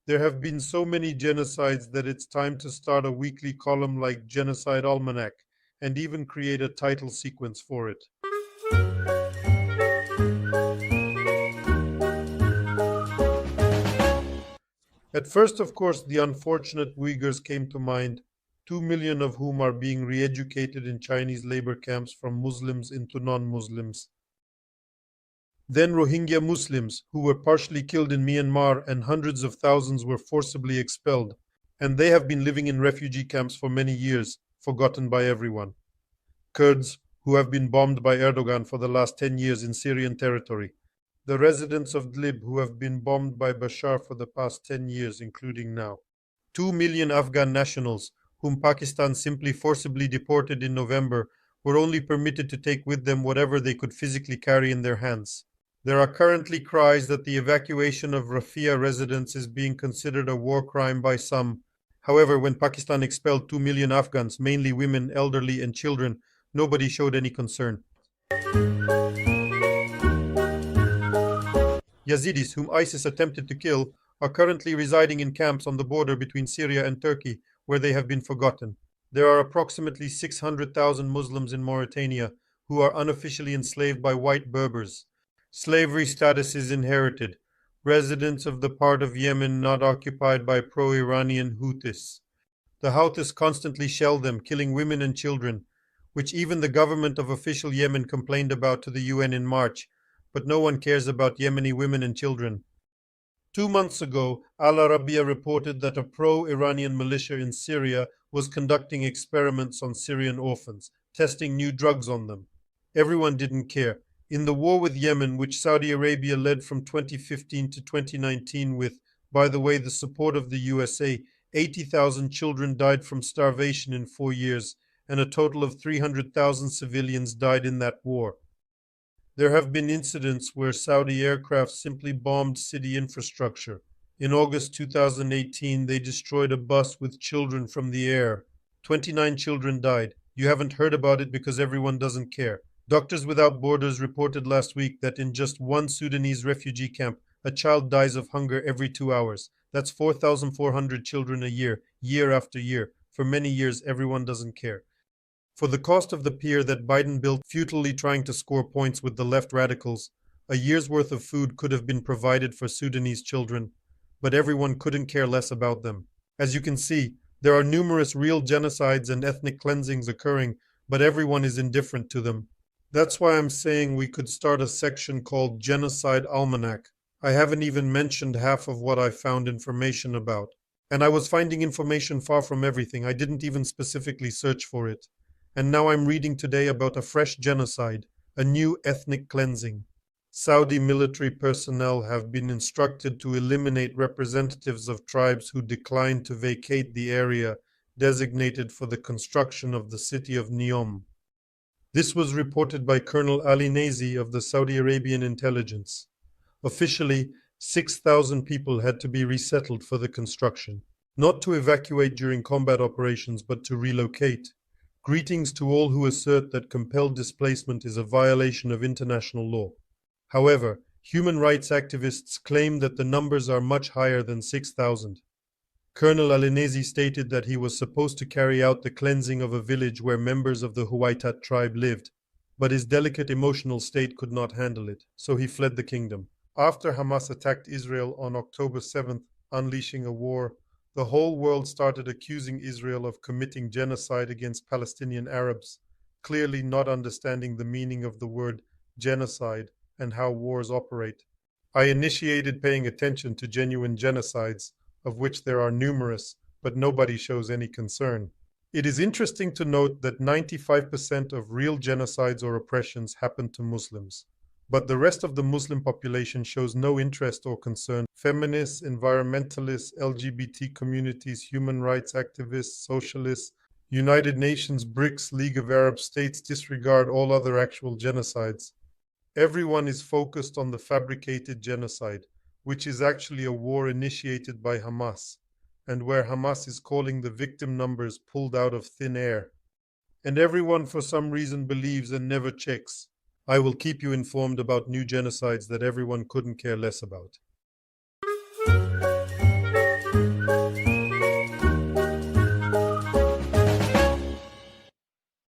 There have been so many genocides that it's time to start a weekly column like Genocide Almanac and even create a title sequence for it. At first, of course, the unfortunate Uyghurs came to mind, 2 million of whom are being re educated in Chinese labor camps from Muslims into non Muslims. Then Rohingya Muslims, who were partially killed in Myanmar, and hundreds of thousands were forcibly expelled, and they have been living in refugee camps for many years, forgotten by everyone. Kurds, who have been bombed by Erdogan for the last 10 years in Syrian territory. The residents of Idlib, who have been bombed by Bashar for the past 10 years, including now. 2 million Afghan nationals, whom Pakistan simply forcibly deported in November, were only permitted to take with them whatever they could physically carry in their hands. There are currently cries that the evacuation of Rafia residents is being considered a war crime by some. However, when Pakistan expelled 2 million Afghans, mainly women, elderly, and children, nobody showed any concern. Yazidis, whom ISIS attempted to kill, are currently residing in camps on the border between Syria and Turkey, where they have been forgotten. There are approximately 600,000 Muslims in Mauritania who are unofficially enslaved by white Berbers. Slavery status is inherited. Residents of the part of Yemen not occupied by pro-Iranian Houthis. The Houthis constantly shell them, killing women and children, which even the government of official Yemen complained about to the UN in March, but no one cares about Yemeni women and children. 2 months ago, Al Arabiya reported that a pro-Iranian militia in Syria was conducting experiments on Syrian orphans, testing new drugs on them. Everyone didn't care. In the war with Yemen, which Saudi Arabia led from 2015 to 2019 with, by the way, the support of the USA, 80,000 children died from starvation in 4 years, and a total of 300,000 civilians died in that war. There have been incidents where Saudi aircraft simply bombed city infrastructure. In August 2018, they destroyed a bus with children from the air. 29 children died. You haven't heard about it because everyone doesn't care. Doctors Without Borders reported last week that in just one Sudanese refugee camp, a child dies of hunger every 2 hours. That's 4,400 children a year, year after year. For many years, everyone doesn't care. For the cost of the pier that Biden built, futilely trying to score points with the left radicals, a year's worth of food could have been provided for Sudanese children, but everyone couldn't care less about them. As you can see, there are numerous real genocides and ethnic cleansings occurring, but everyone is indifferent to them. That's why I'm saying we could start a section called Genocide Almanac. I haven't even mentioned half of what I found information about. And I was finding information far from everything. I didn't even specifically search for it. And now I'm reading today about a fresh genocide, a new ethnic cleansing. Saudi military personnel have been instructed to eliminate representatives of tribes who declined to vacate the area designated for the construction of the city of Neom. This was reported by Colonel Ali Nazi of the Saudi Arabian intelligence. Officially, 6,000 people had to be resettled for the construction, not to evacuate during combat operations, but to relocate. Greetings to all who assert that compelled displacement is a violation of international law. However, human rights activists claim that the numbers are much higher than 6,000. Colonel Alinezi stated that he was supposed to carry out the cleansing of a village where members of the Huwaitat tribe lived, but his delicate emotional state could not handle it, so he fled the kingdom. After Hamas attacked Israel on October 7th, unleashing a war, the whole world started accusing Israel of committing genocide against Palestinian Arabs, clearly not understanding the meaning of the word genocide and how wars operate. I initiated paying attention to genuine genocides, of which there are numerous, but nobody shows any concern. It is interesting to note that 95% of real genocides or oppressions happen to Muslims, but the rest of the Muslim population shows no interest or concern. Feminists, environmentalists, LGBT communities, human rights activists, socialists, United Nations, BRICS, League of Arab States disregard all other actual genocides. Everyone is focused on the fabricated genocide, which is actually a war initiated by Hamas, and where Hamas is calling the victim numbers pulled out of thin air. And everyone for some reason believes and never checks. I will keep you informed about new genocides that everyone couldn't care less about.